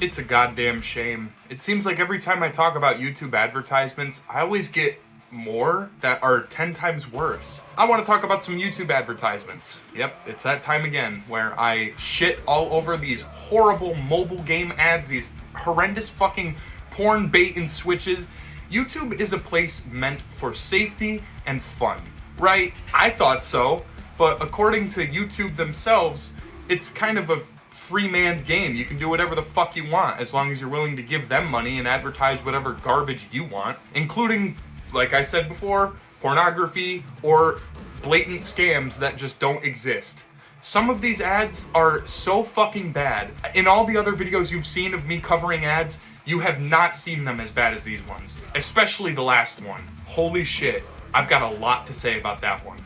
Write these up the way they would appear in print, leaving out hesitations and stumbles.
It's a goddamn shame. It seems like every time I talk about YouTube advertisements, I always get more that are 10 times worse. I want to talk about some YouTube advertisements. Yep, it's that time again where I shit all over these horrible mobile game ads, these horrendous fucking porn bait and switches. YouTube is a place meant for safety and fun, right? I thought so, but according to YouTube themselves, it's kind of a free man's game. You can do whatever the fuck you want as long as you're willing to give them money and advertise whatever garbage you want, including, like I said before, pornography or blatant scams that just don't exist. Some of these ads are so fucking bad. In all the other videos you've seen of me covering ads, you have not seen them as bad as these ones, especially the last one. Holy shit, I've got a lot to say about that one.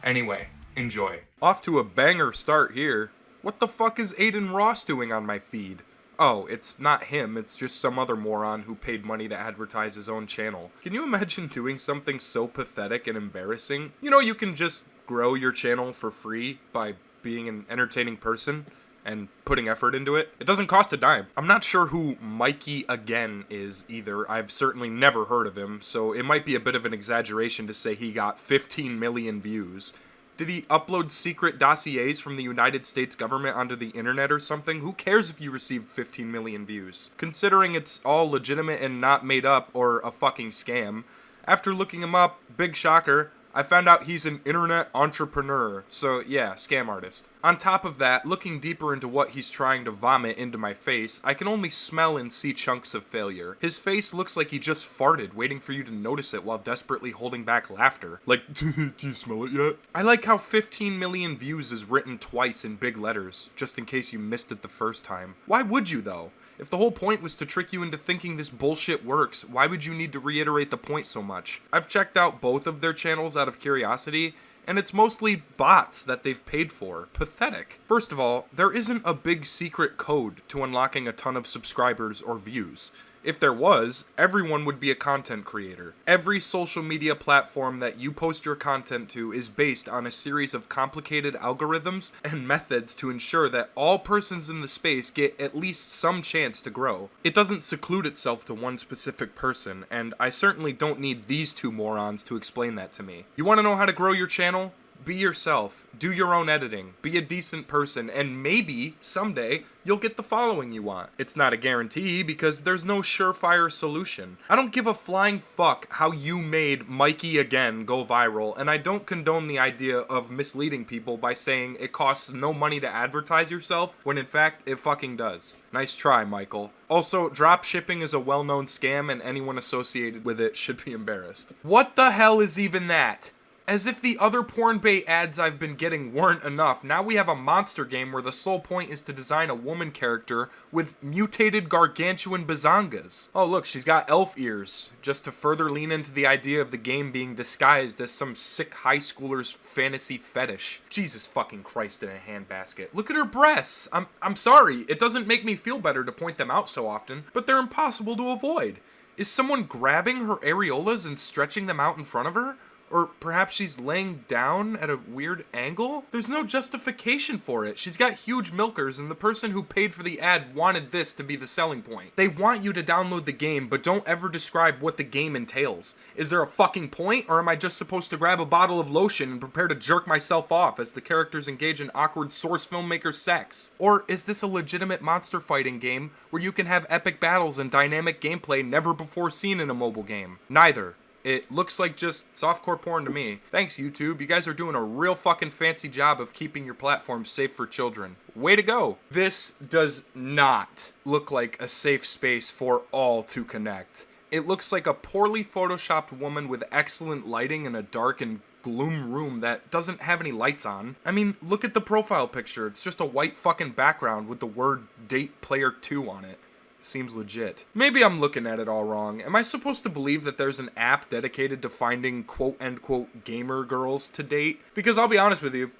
Anyway, enjoy. Off to a banger start here. What the fuck is Aiden Ross doing on my feed? Oh, it's not him, it's just some other moron who paid money to advertise his own channel. Can you imagine doing something so pathetic and embarrassing? You know, you can just grow your channel for free by being an entertaining person and putting effort into it. It doesn't cost a dime. I'm not sure who Mikey Again is either. I've certainly never heard of him, so it might be a bit of an exaggeration to say he got 15 million views. Did he upload secret dossiers from the United States government onto the internet or something? Who cares if you received 15 million views? Considering it's all legitimate and not made up or a fucking scam. After looking him up, big shocker, I found out he's an internet entrepreneur. So yeah, scam artist. On top of that, looking deeper into what he's trying to vomit into my face, I can only smell and see chunks of failure. His face looks like he just farted, waiting for you to notice it while desperately holding back laughter. Like, do you smell it yet? I like how 15 million views is written twice in big letters, just in case you missed it the first time. Why would you though? If the whole point was to trick you into thinking this bullshit works, why would you need to reiterate the point so much? I've checked out both of their channels out of curiosity, and it's mostly bots that they've paid for. Pathetic. First of all, there isn't a big secret code to unlocking a ton of subscribers or views. If there was, everyone would be a content creator. Every social media platform that you post your content to is based on a series of complicated algorithms and methods to ensure that all persons in the space get at least some chance to grow. It doesn't seclude itself to one specific person, and I certainly don't need these two morons to explain that to me. You want to know how to grow your channel? Be yourself, do your own editing, be a decent person, and maybe, someday, you'll get the following you want. It's not a guarantee, because there's no surefire solution. I don't give a flying fuck how you made Mikey Again go viral, and I don't condone the idea of misleading people by saying it costs no money to advertise yourself, when in fact, it fucking does. Nice try, Michael. Also, drop shipping is a well-known scam, and anyone associated with it should be embarrassed. What the hell is even that? As if the other porn bait ads I've been getting weren't enough, now we have a monster game where the sole point is to design a woman character with mutated gargantuan bazongas. Oh look, she's got elf ears, just to further lean into the idea of the game being disguised as some sick high schooler's fantasy fetish. Jesus fucking Christ in a handbasket. Look at her breasts! I'm sorry, it doesn't make me feel better to point them out so often, but they're impossible to avoid. Is someone grabbing her areolas and stretching them out in front of her? Or perhaps she's laying down at a weird angle? There's no justification for it. She's got huge milkers, and the person who paid for the ad wanted this to be the selling point. They want you to download the game, but don't ever describe what the game entails. Is there a fucking point, or am I just supposed to grab a bottle of lotion and prepare to jerk myself off as the characters engage in awkward source filmmaker sex? Or is this a legitimate monster fighting game where you can have epic battles and dynamic gameplay never before seen in a mobile game? Neither. It looks like just softcore porn to me. Thanks, YouTube. You guys are doing a real fucking fancy job of keeping your platform safe for children. Way to go. This does not look like a safe space for all to connect. It looks like a poorly photoshopped woman with excellent lighting in a dark and gloom room that doesn't have any lights on. I mean, look at the profile picture. It's just a white fucking background with the word Date Player 2 on it. Seems legit. Maybe I'm looking at it all wrong. Am I supposed to believe that there's an app dedicated to finding quote-unquote gamer girls to date? Because I'll be honest with you,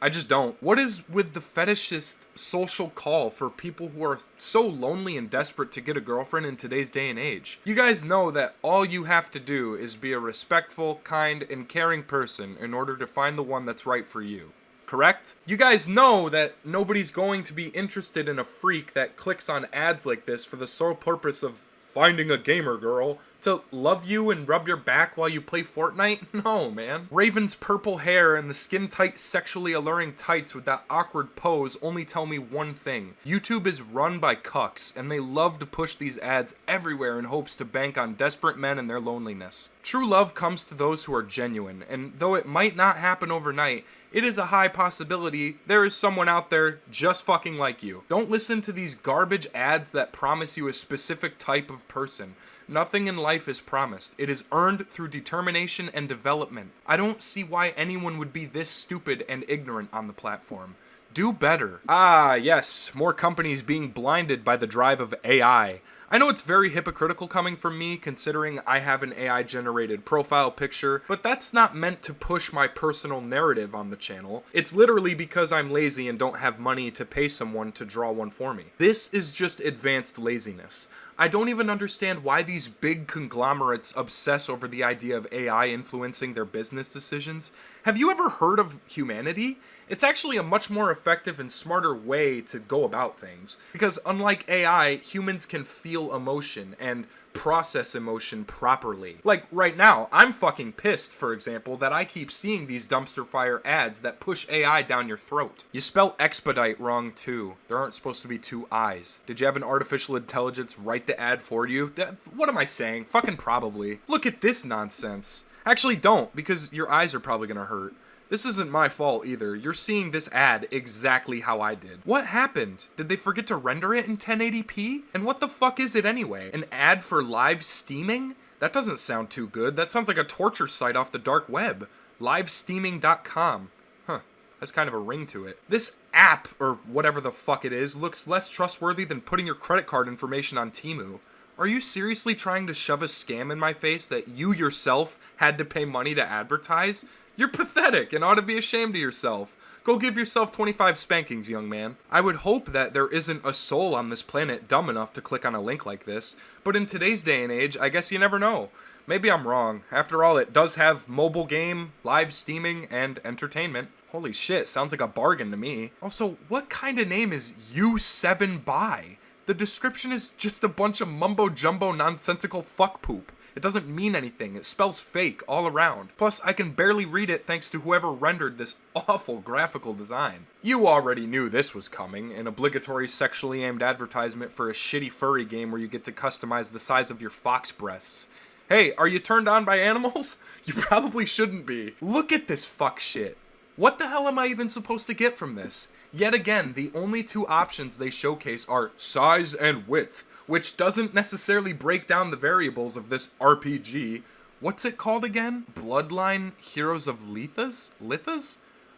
I just don't. What is with the fetishist social call for people who are so lonely and desperate to get a girlfriend in today's day and age? You guys know that all you have to do is be a respectful, kind, and caring person in order to find the one that's right for you. correct? You guys know that nobody's going to be interested in a freak that clicks on ads like this for the sole purpose of finding a gamer girl to love you and rub your back while you play Fortnite? No, man. Raven's purple hair and the skin-tight, sexually alluring tights with that awkward pose only tell me one thing. YouTube is run by cucks, and they love to push these ads everywhere in hopes to bank on desperate men and their loneliness. True love comes to those who are genuine, and though it might not happen overnight, it is a high possibility there is someone out there just fucking like you. Don't listen to these garbage ads that promise you a specific type of person. Nothing in life is promised. It is earned through determination and development. I don't see why anyone would be this stupid and ignorant on the platform. Do better. Ah, yes, more companies being blinded by the drive of AI. I know it's very hypocritical coming from me, considering I have an AI-generated profile picture, but that's not meant to push my personal narrative on the channel. It's literally because I'm lazy and don't have money to pay someone to draw one for me. This is just advanced laziness. I don't even understand why these big conglomerates obsess over the idea of AI influencing their business decisions. Have you ever heard of humanity? It's actually a much more effective and smarter way to go about things. Because unlike AI, humans can feel emotion and process emotion properly. Like right now, I'm fucking pissed, for example, that I keep seeing these dumpster fire ads that push AI down your throat. You spell expedite wrong too. There aren't supposed to be two I's. Did you have an artificial intelligence write the ad for you? What am I saying? Fucking probably. Look at this nonsense. Actually don't, because your eyes are probably gonna hurt. This isn't my fault either. You're seeing this ad exactly how I did. What happened? Did they forget to render it in 1080p? And what the fuck is it anyway? An ad for live steaming? That doesn't sound too good. That sounds like a torture site off the dark web. Livesteaming.com. Huh. Has kind of a ring to it. This app, or whatever the fuck it is, looks less trustworthy than putting your credit card information on Temu. Are you seriously trying to shove a scam in my face that you yourself had to pay money to advertise? You're pathetic and ought to be ashamed of yourself. Go give yourself 25 spankings, young man. I would hope that there isn't a soul on this planet dumb enough to click on a link like this, but in today's day and age, I guess you never know. Maybe I'm wrong. After all, it does have mobile game, live steaming, and entertainment. Holy shit, sounds like a bargain to me. Also, what kind of name is U7Buy? The description is just a bunch of mumbo-jumbo nonsensical fuck poop. It doesn't mean anything. It spells fake all around. Plus, I can barely read it thanks to whoever rendered this awful graphical design. You already knew this was coming, an obligatory sexually aimed advertisement for a shitty furry game where you get to customize the size of your fox breasts. Hey, are you turned on by animals? You probably shouldn't be. Look at this fuck shit. What the hell am I even supposed to get from this? Yet again, the only two options they showcase are size and width, which doesn't necessarily break down the variables of this RPG. What's it called again? Bloodline Heroes of Lithas?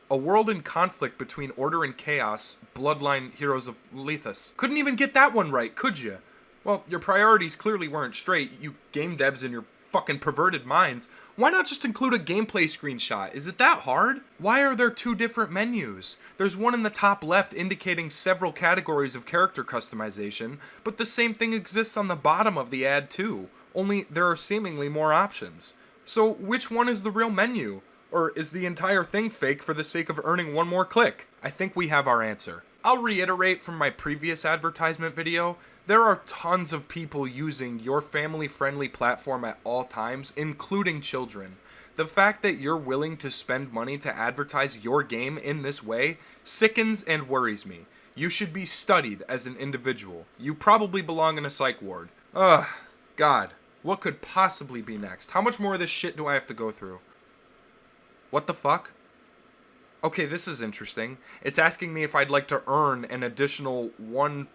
A world in conflict between order and chaos, Bloodline Heroes of Lithas. Couldn't even get that one right, could you? Well, your priorities clearly weren't straight, you game devs in your fucking perverted minds. Why not just include a gameplay screenshot? Is it that hard? Why are there two different menus? There's one in the top left indicating several categories of character customization, but the same thing exists on the bottom of the ad too, only there are seemingly more options. So which one is the real menu? Or is the entire thing fake for the sake of earning one more click? I think we have our answer. I'll reiterate from my previous advertisement video, there are tons of people using your family-friendly platform at all times, including children. The fact that you're willing to spend money to advertise your game in this way sickens and worries me. You should be studied as an individual. You probably belong in a psych ward. Ugh, God, what could possibly be next? How much more of this shit do I have to go through? What the fuck? Okay, this is interesting. It's asking me if I'd like to earn an additional $1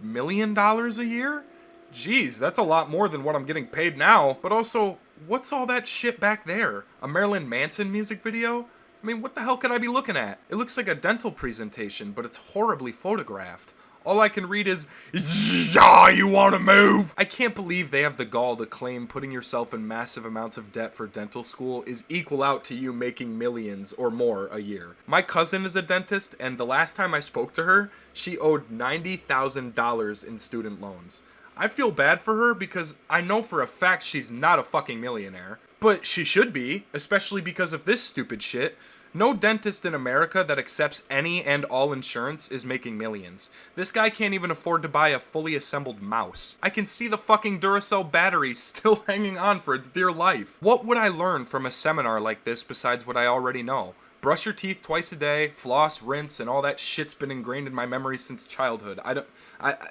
million a year? Jeez, that's a lot more than what I'm getting paid now. But also, what's all that shit back there? A Marilyn Manson music video? I mean, what the hell could I be looking at? It looks like a dental presentation, but it's horribly photographed. All I can read is, you wanna move? I can't believe they have the gall to claim putting yourself in massive amounts of debt for dental school is equal out to you making millions or more a year. My cousin is a dentist, and the last time I spoke to her, she owed $90,000 in student loans. I feel bad for her because I know for a fact she's not a fucking millionaire. But she should be, especially because of this stupid shit. No dentist in America that accepts any and all insurance is making millions. This guy can't even afford to buy a fully assembled mouse. I can see the fucking Duracell battery still hanging on for its dear life. What would I learn from a seminar like this besides what I already know? Brush your teeth twice a day, floss, rinse, and all that shit's been ingrained in my memory since childhood.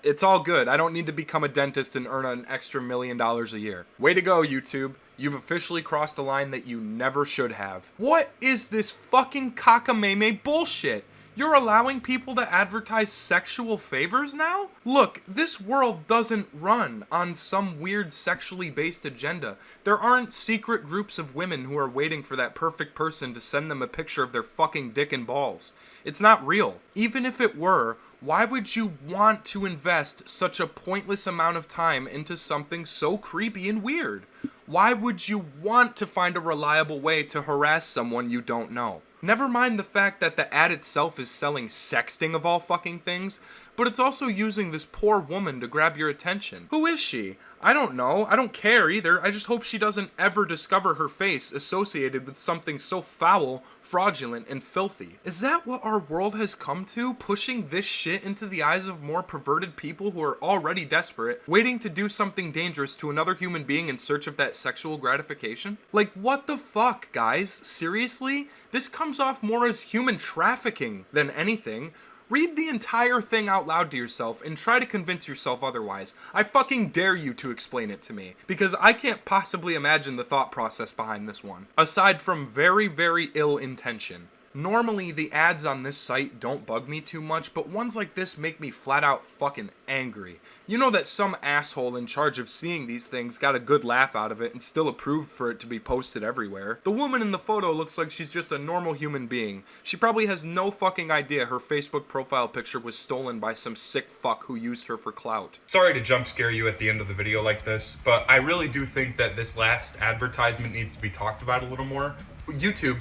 It's all good. I don't need to become a dentist and earn an extra $1 million a year. Way to go, YouTube. You've officially crossed a line that you never should have. What is this fucking cockamamie bullshit? You're allowing people to advertise sexual favors now? Look, this world doesn't run on some weird sexually based agenda. There aren't secret groups of women who are waiting for that perfect person to send them a picture of their fucking dick and balls. It's not real. Even if it were, why would you want to invest such a pointless amount of time into something so creepy and weird? Why would you want to find a reliable way to harass someone you don't know? Never mind the fact that the ad itself is selling sexting of all fucking things, but it's also using this poor woman to grab your attention. Who is she? I don't know. I don't care either. I just hope she doesn't ever discover her face associated with something so foul, fraudulent, and filthy. Is that what our world has come to? Pushing this shit into the eyes of more perverted people who are already desperate, waiting to do something dangerous to another human being in search of that sexual gratification? Like, what the fuck, guys? Seriously? This comes off more as human trafficking than anything. Read the entire thing out loud to yourself and try to convince yourself otherwise. I fucking dare you to explain it to me, because I can't possibly imagine the thought process behind this one, aside from very, very ill intention. Normally, the ads on this site don't bug me too much, but ones like this make me flat out fucking angry. You know that some asshole in charge of seeing these things got a good laugh out of it and still approved for it to be posted everywhere. The woman in the photo looks like she's just a normal human being. She probably has no fucking idea her Facebook profile picture was stolen by some sick fuck who used her for clout. Sorry to jump scare you at the end of the video like this, but I really do think that this last advertisement needs to be talked about a little more. YouTube,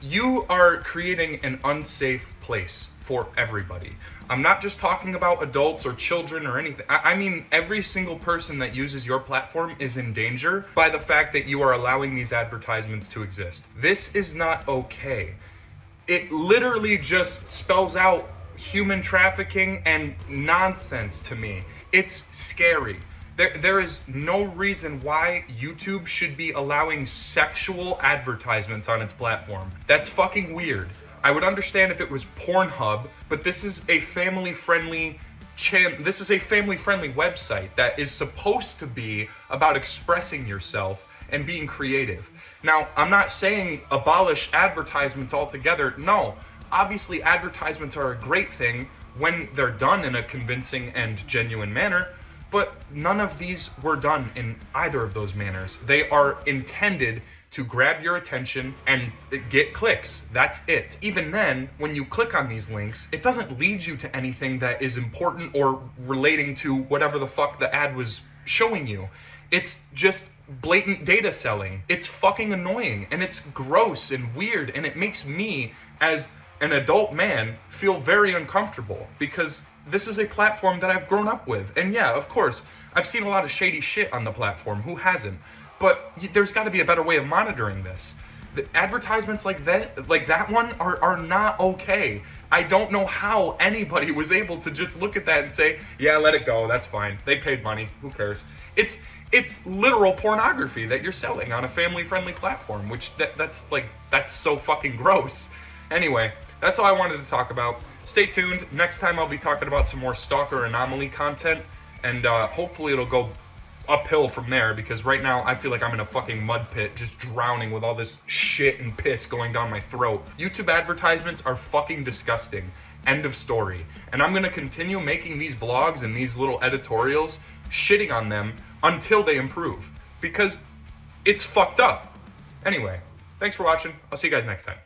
you are creating an unsafe place for everybody. I'm not just talking about adults or children or anything. I mean, every single person that uses your platform is in danger by the fact that you are allowing these advertisements to exist. This is not okay. It literally just spells out human trafficking and nonsense to me. It's scary. There is no reason why YouTube should be allowing sexual advertisements on its platform. That's fucking weird. I would understand if it was Pornhub, but this is a family-friendly website that is supposed to be about expressing yourself and being creative. Now, I'm not saying abolish advertisements altogether. No, obviously advertisements are a great thing when they're done in a convincing and genuine manner. But none of these were done in either of those manners. They are intended to grab your attention and get clicks. That's it. Even then, when you click on these links, it doesn't lead you to anything that is important or relating to whatever the fuck the ad was showing you. It's just blatant data selling. It's fucking annoying, and it's gross and weird, and it makes me, as an adult man, feel very uncomfortable, because this is a platform that I've grown up with. And yeah, of course, I've seen a lot of shady shit on the platform. Who hasn't? But there's got to be a better way of monitoring this. The advertisements like that one are not okay. I don't know how anybody was able to just look at that and say, yeah, let it go, that's fine. They paid money, who cares? It's literal pornography that you're selling on a family-friendly platform, which that's so fucking gross. Anyway, that's all I wanted to talk about. Stay tuned. Next time I'll be talking about some more stalker anomaly content, and hopefully it'll go uphill from there, because right now I feel like I'm in a fucking mud pit just drowning with all this shit and piss going down my throat. YouTube advertisements are fucking disgusting. End of story. And I'm gonna continue making these vlogs and these little editorials shitting on them until they improve, because it's fucked up. Anyway, thanks for watching. I'll see you guys next time.